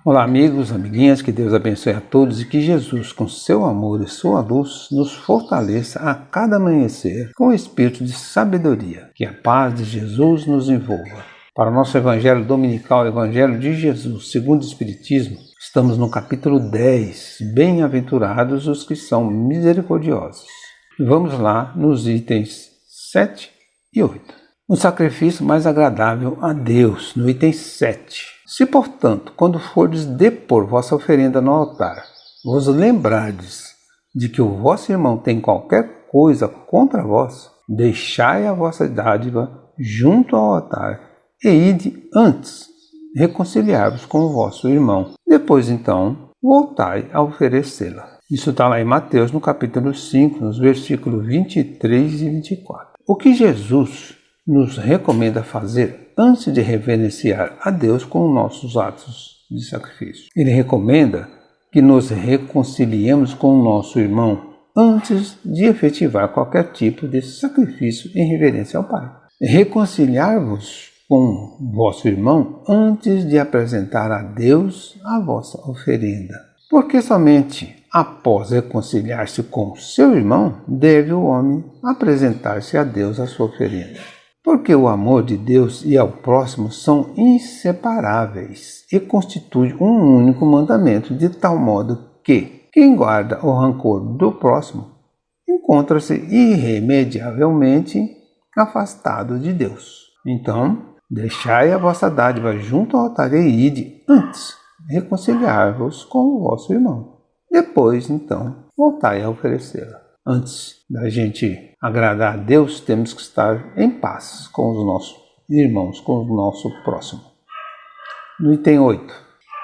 Olá amigos, amiguinhas, que Deus abençoe a todos e que Jesus, com seu amor e sua luz, nos fortaleça a cada amanhecer com o espírito de sabedoria. Que a paz de Jesus nos envolva. Para o nosso Evangelho Dominical, Evangelho de Jesus, segundo o Espiritismo, estamos no capítulo 10, Bem-aventurados os que são misericordiosos. Vamos lá nos itens 7 e 8. O sacrifício mais agradável a Deus, no item 7. Se, portanto, quando fordes depor vossa oferenda no altar, vos lembrardes de que o vosso irmão tem qualquer coisa contra vós, deixai a vossa dádiva junto ao altar e ide antes reconciliar-vos com o vosso irmão. Depois, então, voltai a oferecê-la. Isso está lá em Mateus, no capítulo 5, nos versículos 23 e 24. O que Jesus nos recomenda fazer antes de reverenciar a Deus com nossos atos de sacrifício? Ele recomenda que nos reconciliemos com o nosso irmão antes de efetivar qualquer tipo de sacrifício em reverência ao Pai. Reconciliar-vos com vosso irmão antes de apresentar a Deus a vossa oferenda. Porque somente após reconciliar-se com seu irmão, deve o homem apresentar-se a Deus a sua oferenda. Porque o amor de Deus e ao próximo são inseparáveis e constituem um único mandamento, de tal modo que quem guarda o rancor do próximo encontra-se irremediavelmente afastado de Deus. Então, deixai a vossa dádiva junto ao altar e ide antes reconciliar-vos com o vosso irmão. Depois, então, voltai a oferecê-la. Antes da gente agradar a Deus, temos que estar em paz com os nossos irmãos, com o nosso próximo. No item 8.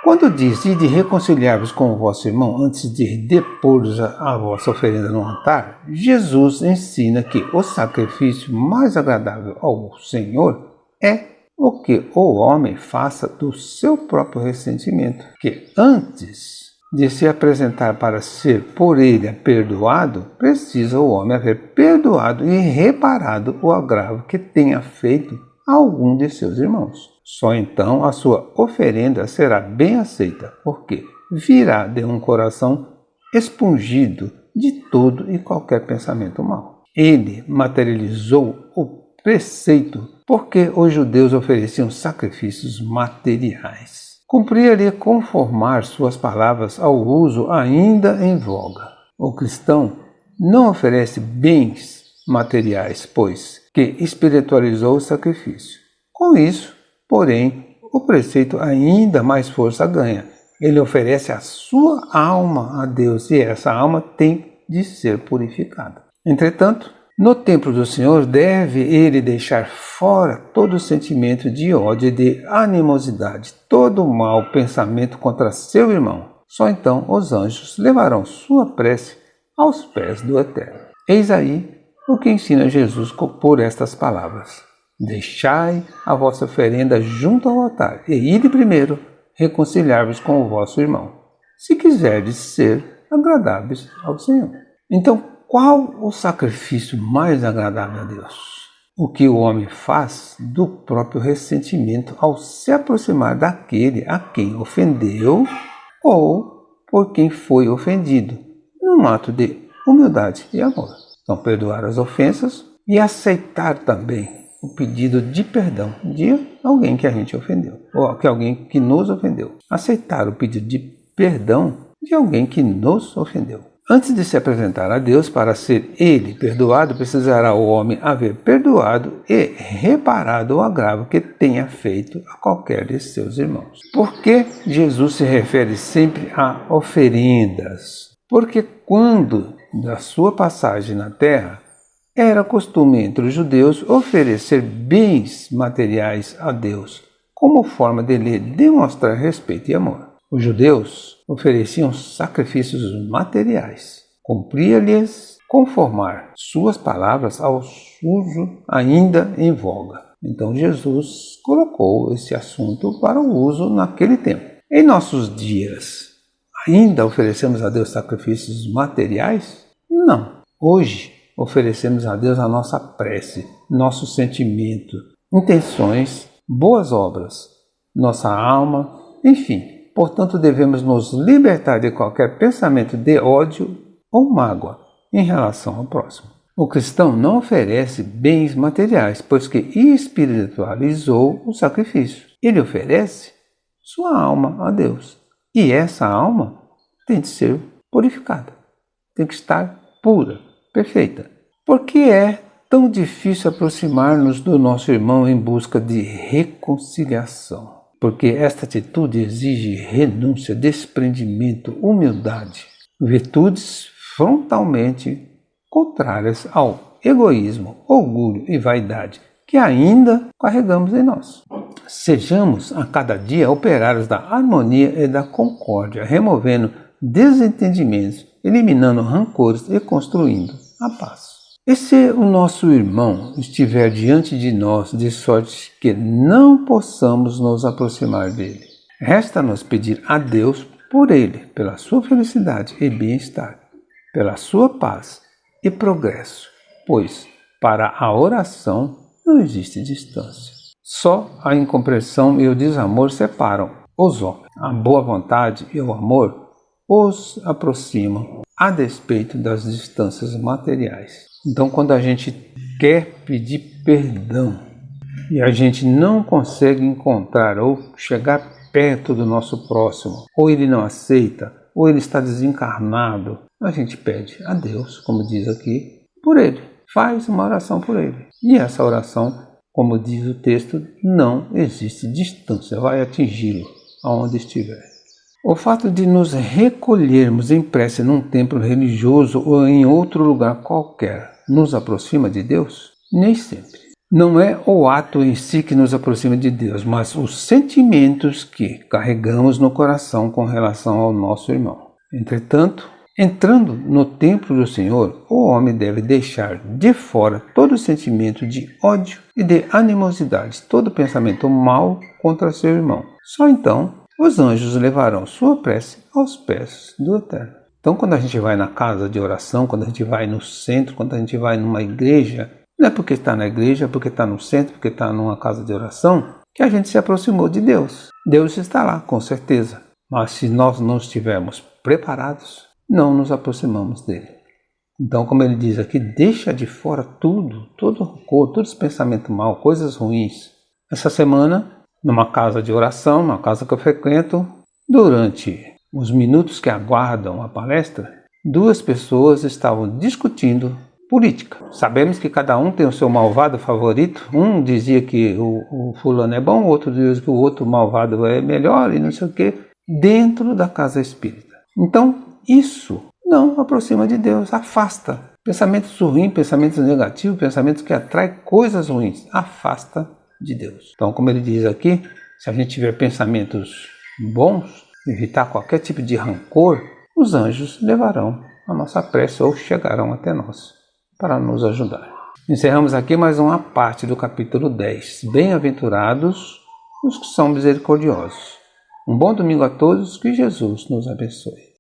Quando diz de reconciliar-vos com o vosso irmão antes de depor a vossa oferenda no altar, Jesus ensina que o sacrifício mais agradável ao Senhor é o que o homem faça do seu próprio ressentimento, que antes de se apresentar para ser por ele perdoado, precisa o homem haver perdoado e reparado o agravo que tenha feito a algum de seus irmãos. Só então a sua oferenda será bem aceita, porque virá de um coração expungido de todo e qualquer pensamento mau. Ele materializou o preceito porque os judeus ofereciam sacrifícios materiais. Cumpria-lhe conformar suas palavras ao uso ainda em voga. O cristão não oferece bens materiais, pois que espiritualizou o sacrifício. Com isso, porém, o preceito ainda mais força ganha. Ele oferece a sua alma a Deus e essa alma tem de ser purificada. Entretanto, no templo do Senhor deve ele deixar fora todo sentimento de ódio e de animosidade, todo mau pensamento contra seu irmão. Só então os anjos levarão sua prece aos pés do Eterno. Eis aí o que ensina Jesus por estas palavras: deixai a vossa oferenda junto ao altar e ide primeiro reconciliar-vos com o vosso irmão, se quiserdes ser agradáveis ao Senhor. Então, qual o sacrifício mais agradável a Deus? O que o homem faz do próprio ressentimento ao se aproximar daquele a quem ofendeu ou por quem foi ofendido, num ato de humildade e amor. Então, perdoar as ofensas e aceitar também o pedido de perdão de alguém que a gente ofendeu, ou que alguém que nos ofendeu. Aceitar o pedido de perdão de alguém que nos ofendeu. Antes de se apresentar a Deus para ser ele perdoado, precisará o homem haver perdoado e reparado o agravo que tenha feito a qualquer de seus irmãos. Por que Jesus se refere sempre a oferendas? Porque quando da sua passagem na terra, era costume entre os judeus oferecer bens materiais a Deus, como forma de lhe demonstrar respeito e amor. Os judeus ofereciam sacrifícios materiais. Cumpria-lhes conformar suas palavras ao uso ainda em voga. Então Jesus colocou esse assunto para o uso naquele tempo. Em nossos dias, ainda oferecemos a Deus sacrifícios materiais? Não. Hoje, oferecemos a Deus a nossa prece, nosso sentimento, intenções, boas obras, nossa alma, enfim, portanto, devemos nos libertar de qualquer pensamento de ódio ou mágoa em relação ao próximo. O cristão não oferece bens materiais, pois que espiritualizou o sacrifício. Ele oferece sua alma a Deus. E essa alma tem de ser purificada, tem que estar pura, perfeita. Por que é tão difícil aproximar-nos do nosso irmão em busca de reconciliação? Porque esta atitude exige renúncia, desprendimento, humildade, virtudes frontalmente contrárias ao egoísmo, orgulho e vaidade que ainda carregamos em nós. Sejamos a cada dia operários da harmonia e da concórdia, removendo desentendimentos, eliminando rancores e construindo a paz. E se o nosso irmão estiver diante de nós, de sorte que não possamos nos aproximar dele, resta-nos pedir a Deus por ele, pela sua felicidade e bem-estar, pela sua paz e progresso, pois para a oração não existe distância. Só a incompreensão e o desamor separam os homens. A boa vontade e o amor os aproximam a despeito das distâncias materiais. Então, quando a gente quer pedir perdão e a gente não consegue encontrar ou chegar perto do nosso próximo, ou ele não aceita, ou ele está desencarnado, a gente pede a Deus, como diz aqui, por ele. Faz uma oração por ele. E essa oração, como diz o texto, não existe distância, vai atingi-lo aonde estiver. O fato de nos recolhermos em prece num templo religioso ou em outro lugar qualquer nos aproxima de Deus? Nem sempre. Não é o ato em si que nos aproxima de Deus, mas os sentimentos que carregamos no coração com relação ao nosso irmão. Entretanto, entrando no templo do Senhor, o homem deve deixar de fora todo sentimento de ódio e de animosidade, todo pensamento mau contra seu irmão. Só então os anjos levarão sua prece aos pés do Eterno. Então, quando a gente vai na casa de oração, quando a gente vai no centro, quando a gente vai numa igreja, não é porque está na igreja, porque está no centro, porque está numa casa de oração, que a gente se aproximou de Deus. Deus está lá, com certeza. Mas se nós não estivermos preparados, não nos aproximamos dele. Então, como ele diz aqui, deixa de fora tudo, todo rancor, todo esse pensamento mal, coisas ruins. Essa semana, numa casa de oração, uma casa que eu frequento, durante os minutos que aguardam a palestra, duas pessoas estavam discutindo política. Sabemos que cada um tem o seu malvado favorito. Um dizia que o fulano é bom, o outro dizia que o outro malvado é melhor e não sei o quê, dentro da casa espírita. Então, isso não aproxima de Deus, afasta. Pensamentos ruins, pensamentos negativos, pensamentos que atraem coisas ruins, afasta de Deus. Então, como ele diz aqui, se a gente tiver pensamentos bons, evitar qualquer tipo de rancor, os anjos levarão a nossa prece ou chegarão até nós para nos ajudar. Encerramos aqui mais uma parte do capítulo 10. Bem-aventurados os que são misericordiosos. Um bom domingo a todos, que Jesus nos abençoe.